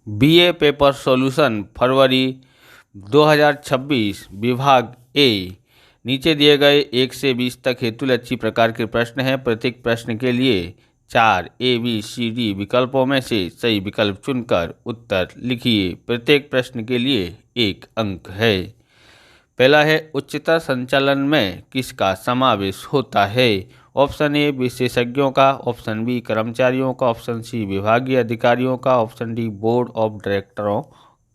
BA paper solution फरवरी 2026 विभाग ए। नीचे दिए गए 1 से 20 तक हेतुलक्षी प्रकार के प्रश्न हैं। प्रत्येक प्रश्न के लिए 4 ABCD विकल्पों में से सही विकल्प चुनकर उत्तर लिखिए। प्रत्येक प्रश्न के लिए 1 अंक है। पहला है, उच्चतर संचालन में किसका समावेश होता है? ऑप्शन ए विशेषज्ञों का, ऑप्शन बी कर्मचारियों का, ऑप्शन सी विभागीय अधिकारियों का, ऑप्शन डी बोर्ड ऑफ डायरेक्टरों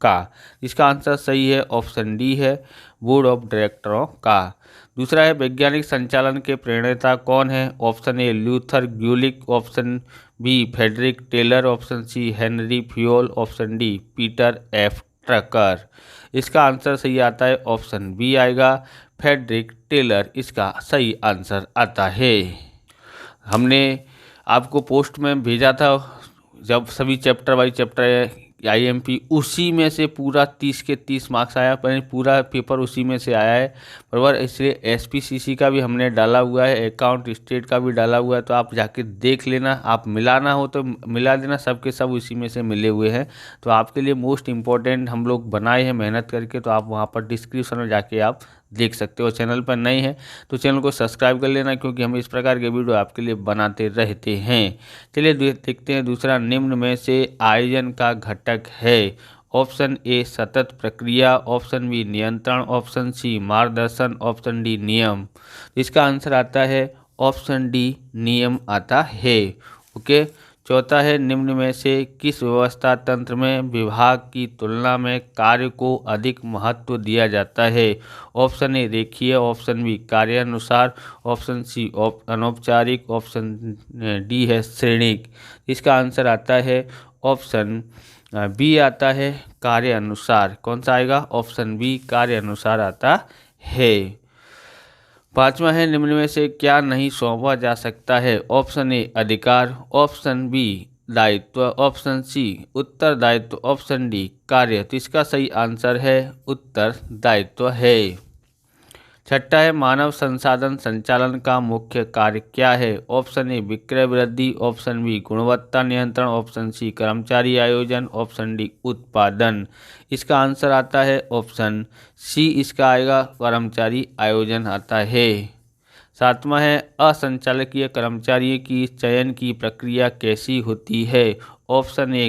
का। इसका आंसर सही है, ऑप्शन डी है, बोर्ड ऑफ डायरेक्टरों का। दूसरा है, वैज्ञानिक संचालन के प्रणेता कौन है? Option A Luther Gulick, option B Frederick Taylor, option C Henri Fayol, option D Peter F Drucker. इसका आंसर सही आता है, ऑप्शन बी आएगा, फ्रेडरिक टेलर इसका सही आंसर आता है। हमने आपको पोस्ट में भेजा था जब सभी चैप्टर बाई चैप्टर आईएमपी, उसी में से पूरा 30 के 30 मार्क्स आया, पर पूरा पेपर उसी में से आया है बराबर। इसलिए एसपीसीसी का भी हमने डाला हुआ है, अकाउंट स्टेट का भी डाला हुआ है, तो आप जाके देख लेना। आप मिलाना हो तो मिला देना, सबके सब उसी में से मिले हुए हैं। तो आपके लिए मोस्ट इम्पॉर्टेंट हम लोग बनाए हैं मेहनत करके, तो आप वहाँ पर डिस्क्रिप्शन में जाके आप देख सकते हो। चैनल पर नए हैं तो चैनल को सब्सक्राइब कर लेना, क्योंकि हम इस प्रकार के वीडियो आपके लिए बनाते रहते हैं। चलिए देखते हैं दूसरा, निम्न में से आयोजन का घटक है? ऑप्शन ए सतत प्रक्रिया, ऑप्शन बी नियंत्रण, ऑप्शन सी मार्गदर्शन, ऑप्शन डी नियम। इसका आंसर आता है ऑप्शन डी नियम आता है। ओके। चौथा है, निम्न में से किस व्यवस्था तंत्र में विभाग की तुलना में कार्य को अधिक महत्व दिया जाता है? ऑप्शन ए रेखीय, ऑप्शन बी कार्यानुसार, ऑप्शन सी अनौपचारिक, ऑप्शन डी है श्रेणिक। इसका आंसर आता है ऑप्शन बी आता है कार्यानुसार। कौन सा आएगा? ऑप्शन बी कार्यानुसार आता है। पांचवा है, निम्न में से क्या नहीं सौंपा जा सकता है? ऑप्शन ए अधिकार, ऑप्शन बी दायित्व, ऑप्शन सी उत्तरदायित्व, ऑप्शन डी कार्य। तो इसका सही आंसर है उत्तरदायित्व है। छठा है, मानव संसाधन संचालन का मुख्य कार्य क्या है? ऑप्शन ए विक्रय वृद्धि, ऑप्शन बी गुणवत्ता नियंत्रण, ऑप्शन सी कर्मचारी आयोजन, ऑप्शन डी उत्पादन। इसका आंसर आता है ऑप्शन सी, इसका आएगा कर्मचारी आयोजन आता है। सातवां है, असंचालकीय कर्मचारियों की चयन की प्रक्रिया कैसी होती है? ऑप्शन ए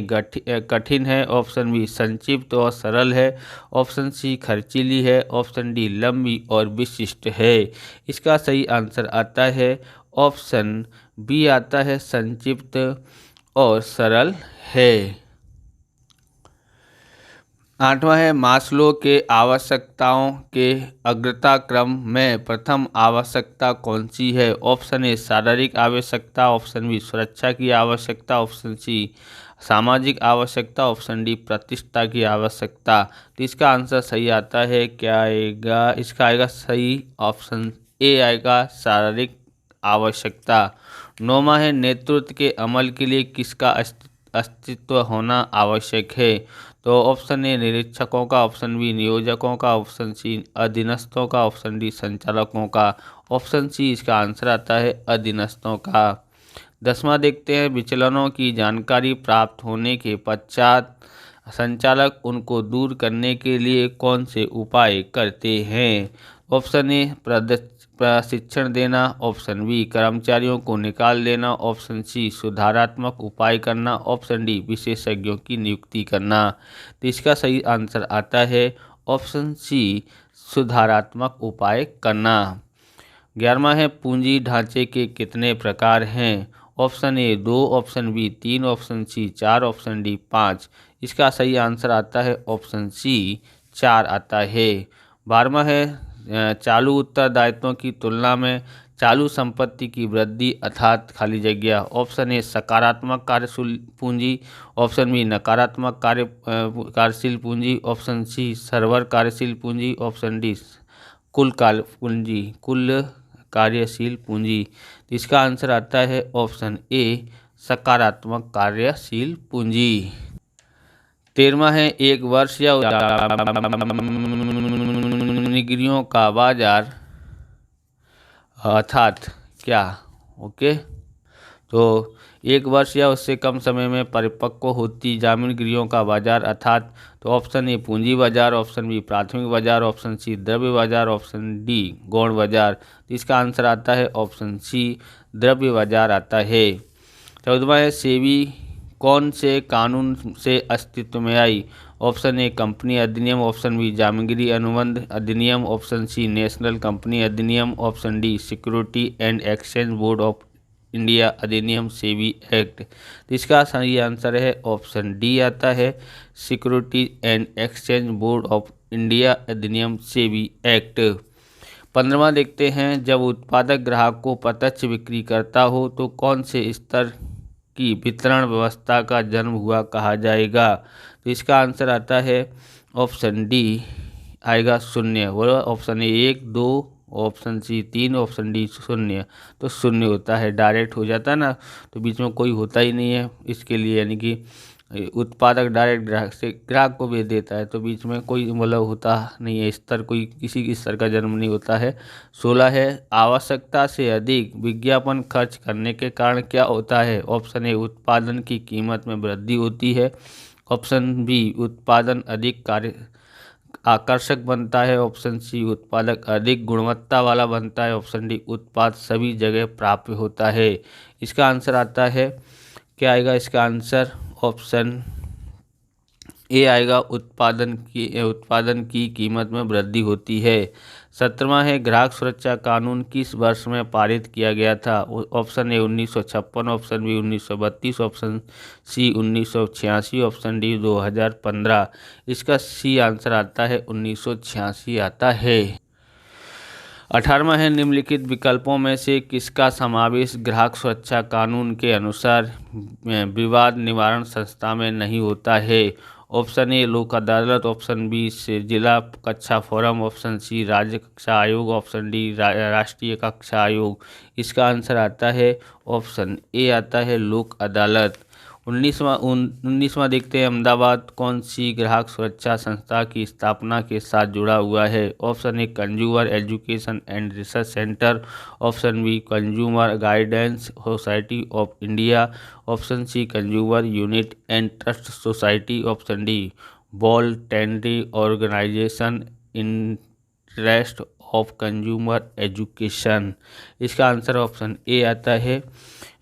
कठिन है, ऑप्शन बी संक्षिप्त और सरल है, ऑप्शन सी खर्चीली है, ऑप्शन डी लंबी और विशिष्ट है। इसका सही आंसर आता है ऑप्शन बी आता है संक्षिप्त और सरल है। आठवां है, मास्लो के आवश्यकताओं के अग्रता क्रम में प्रथम आवश्यकता कौन सी है? ऑप्शन ए शारीरिक आवश्यकता, ऑप्शन बी सुरक्षा की आवश्यकता, ऑप्शन सी सामाजिक आवश्यकता, ऑप्शन डी प्रतिष्ठा की आवश्यकता। तो इसका आंसर सही आता है, क्या आएगा? इसका आएगा सही ऑप्शन ए आएगा शारीरिक आवश्यकता। नौवां है, नेतृत्व के अमल के लिए किसका अस्तित्व होना आवश्यक है? तो ऑप्शन ए निरीक्षकों का, ऑप्शन बी नियोजकों का, ऑप्शन सी अधीनस्थों का, ऑप्शन डी संचालकों का, ऑप्शन सी इसका आंसर आता है अधीनस्थों का। 10वां देखते हैं, विचलनों की जानकारी प्राप्त होने के पश्चात संचालक उनको दूर करने के लिए कौन से उपाय करते हैं? ऑप्शन ए प्रशिक्षण देना, ऑप्शन बी कर्मचारियों को निकाल देना, ऑप्शन सी सुधारात्मक उपाय करना, ऑप्शन डी विशेषज्ञों की नियुक्ति करना। तो इसका सही आंसर आता है ऑप्शन सी सुधारात्मक उपाय करना। 11वां है, पूंजी ढांचे के कितने प्रकार हैं? Option A 2, option B 3, option C 4, option D 5। इसका सही आंसर आता है ऑप्शन सी 4 आता है। 12वां है, चालू उत्तरदायित्वों की तुलना में चालू संपत्ति की वृद्धि अर्थात खाली जगह। ऑप्शन ए सकारात्मक कार्यशील पूंजी, ऑप्शन बी नकारात्मक कार्यशील पूंजी, ऑप्शन सी सर्वर कार्यशील पूंजी, ऑप्शन डी कुल कार्यशील पूंजी। इसका आंसर आता है ऑप्शन ए सकारात्मक कार्यशील पूंजी। 13वां है, एक वर्ष या निगरियों का बाजार अर्थात क्या? ओके, तो 1 वर्ष या उससे कम समय में परिपक्व होती जामीन गिरवियों का बाजार अर्थात तो ऑप्शन ए पूंजी बाजार, ऑप्शन बी प्राथमिक बाजार, ऑप्शन सी द्रव्य बाजार, ऑप्शन डी गौण बाजार। तो इसका आंसर आता है ऑप्शन सी द्रव्य बाजार आता है। 14वां है सेबी कौन से कानून से अस्तित्व में आई? ऑप्शन ए कंपनी अधिनियम, ऑप्शन बी जामीनगिरी अनुबंध अधिनियम, ऑप्शन सी नेशनल कंपनी अधिनियम, option D security and exchange board of India अधिनियम सेबी एक्ट। तो इसका सही आंसर है ऑप्शन डी आता है security and exchange board of India अधिनियम सेबी एक्ट। 15वां देखते हैं जब उत्पादक ग्राहक को प्रत्यक्ष बिक्री करता हो तो कौन से स्तर की वितरण व्यवस्था का जन्म हुआ कहा जाएगा? तो इसका आंसर आता है ऑप्शन डी आएगा 0। बोलो option A 1 2, option C 3, option D 0। तो 0 होता है, डायरेक्ट हो जाता है ना, तो बीच में कोई होता ही नहीं है इसके लिए, यानी कि उत्पादक डायरेक्ट ग्राहक से ग्राहक को भेज देता है, तो बीच में कोई मतलब होता नहीं है स्तर, कोई किसी की स्तर का जन्म नहीं होता है। 16 है आवश्यकता से अधिक विज्ञापन खर्च करने के कारण क्या होता है? ऑप्शन ए उत्पादन की कीमत में वृद्धि होती है, ऑप्शन बी उत्पादन अधिक कार्य आकर्षक बनता है, ऑप्शन सी उत्पादक अधिक गुणवत्ता वाला बनता है, ऑप्शन डी उत्पाद सभी जगह प्राप्य होता है। इसका आंसर आता है क्या आएगा? इसका आंसर ऑप्शन ए आएगा उत्पादन की कीमत में वृद्धि होती है। 17वां है ग्राहक सुरक्षा कानून किस वर्ष में पारित किया गया था? Option A 1956, option B 1932, option C 1986, option D 2015। इसका सी आंसर आता है 1986 आता है। 18वां है निम्नलिखित विकल्पों में से किसका समावेश ग्राहक सुरक्षा कानून के अनुसार विवाद निवारण संस्था में नहीं होता है? ऑप्शन ए लोक अदालत, ऑप्शन बी से जिला कक्षा फोरम, ऑप्शन सी राज्य कक्षा आयोग, ऑप्शन डी राष्ट्रीय कक्षा आयोग। इसका आंसर आता है ऑप्शन ए आता है लोक अदालत। 19वां देखते हैं अहमदाबाद कौन सी ग्राहक सुरक्षा संस्था की स्थापना के साथ जुड़ा हुआ है? Option A consumer education and research centre, option B consumer guidance society of India, option C consumer unit and trust society, option D voluntary organisation interest of consumer education. इसका आंसर ऑप्शन ए आता है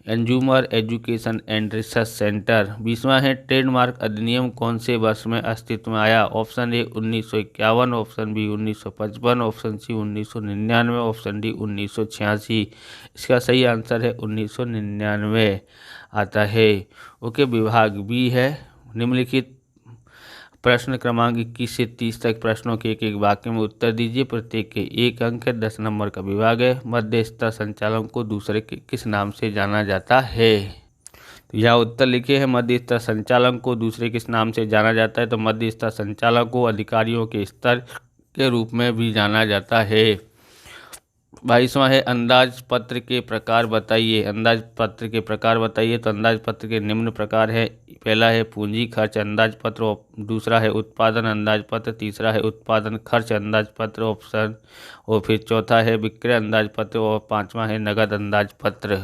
consumer education and research centre. 20वां है trademark अधिनियम कौन से वर्ष में अस्तित्व में आया? Option A 1951, option B 1955, option C 1999, option D 1986। इसका सही आंसर है 1999 आता है। ओके, विभाग बी है निम्नलिखित प्रश्न क्रमांक 21 से 30 तक प्रश्नों के एक एक वाक्य में उत्तर दीजिए, प्रत्येक के 1 अंक है। 10 नंबर का विभाग है। मध्य स्तर संचालक को दूसरे के किस नाम से जाना जाता है? तो यहाँ उत्तर लिखे हैं मध्य स्तर संचालक को दूसरे किस नाम से जाना जाता है? तो मध्य स्तर संचालक को अधिकारियों के स्तर के रूप में भी जाना जाता है। 22वां है अंदाज पत्र के प्रकार बताइए। अंदाज पत्र के प्रकार बताइए। तो अंदाज पत्र के निम्न प्रकार है। पहला है पूंजी खर्च अंदाज पत्र, दूसरा है उत्पादन अंदाज पत्र, तीसरा है उत्पादन खर्च अंदाज पत्र ऑप्शन, और फिर चौथा है विक्रय अंदाज पत्र, और 5वां है नगद अंदाज पत्र।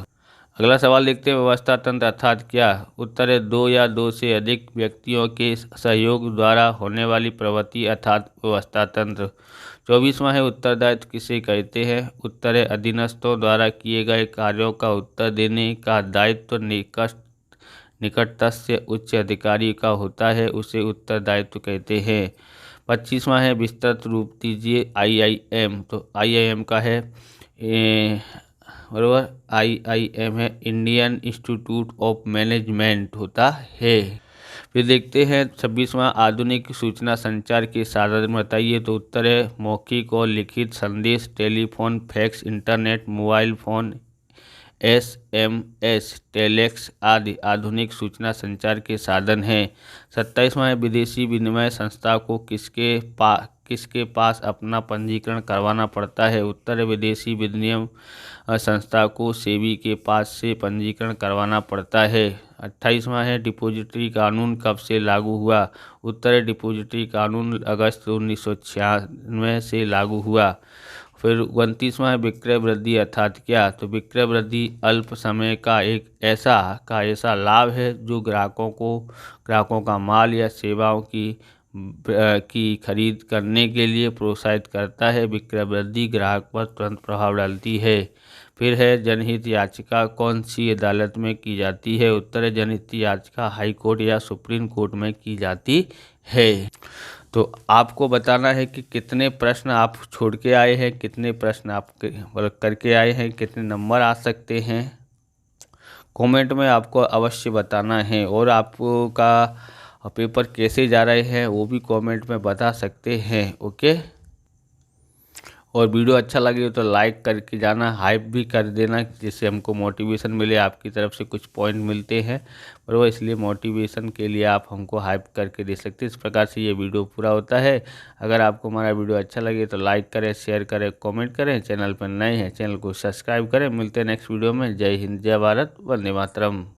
अगला सवाल देखते हैं व्यवस्था तंत्र अर्थात क्या? उत्तर है 2 या 2 से अधिक व्यक्तियों के सहयोग द्वारा होने वाली प्रवृत्ति अर्थात व्यवस्था तंत्र। 24वां है उत्तरदायित्व किसे कहते हैं? उत्तर है अधीनस्थों द्वारा किए गए कार्यों का उत्तर देने का दायित्व निकटस्थ उच्च अधिकारी का होता है, उसे उत्तरदायित्व कहते हैं। 25वां है विस्तृत रूप दीजिए IIM। तो IIM का है बराबर IIM है इंडियन इंस्टीट्यूट ऑफ मैनेजमेंट होता है। फिर देखते हैं 26वां आधुनिक सूचना संचार के साधन बताइए। तो उत्तर है मौखिक और लिखित संदेश, telephone, fax, internet, mobile phone, SMS, telex आदि आधुनिक सूचना संचार के साधन हैं। 27वां है विदेशी विनिमय संस्था को किसके पास अपना पंजीकरण करवाना पड़ता है? उत्तर है विदेशी विनिमय संस्था को सेबी के पास से पंजीकरण करवाना पड़ता है। 28वां है डिपॉजिटरी कानून कब से लागू हुआ? उत्तर है डिपॉजिटरी कानून अगस्त 1996 से लागू हुआ। फिर 29वां है विक्रय वृद्धि अर्थात क्या? तो विक्रय वृद्धि अल्प समय का एक ऐसा लाभ है जो ग्राहकों का माल या सेवाओं की खरीद करने के लिए प्रोत्साहित करता है। विक्रय वृद्धि ग्राहक पर तुरंत प्रभाव डालती है। फिर है जनहित याचिका कौन सी अदालत में की जाती है? उत्तर है जनहित याचिका हाई कोर्ट या सुप्रीम कोर्ट में की जाती है। तो आपको बताना है कि कितने प्रश्न आप छोड़ के आए हैं, कितने प्रश्न आप करके आए हैं, कितने नंबर आ सकते हैं, कमेंट में आपको अवश्य बताना है। और आपका पेपर कैसे जा रहे हैं वो भी कमेंट में बता सकते हैं। ओके, और वीडियो अच्छा लगे तो लाइक करके जाना, हाइप भी कर देना, जिससे हमको मोटिवेशन मिले, आपकी तरफ से कुछ पॉइंट मिलते हैं बराबर, इसलिए मोटिवेशन के लिए आप हमको हाइप करके दे सकते हैं। इस प्रकार से ये वीडियो पूरा होता है। अगर आपको हमारा वीडियो अच्छा लगे तो लाइक करें, शेयर करें, कमेंट करें। चैनल पर नए हैं चैनल को सब्सक्राइब करें। मिलते हैं नेक्स्ट वीडियो में। जय हिंद, जय भारत, वंदे मातरम।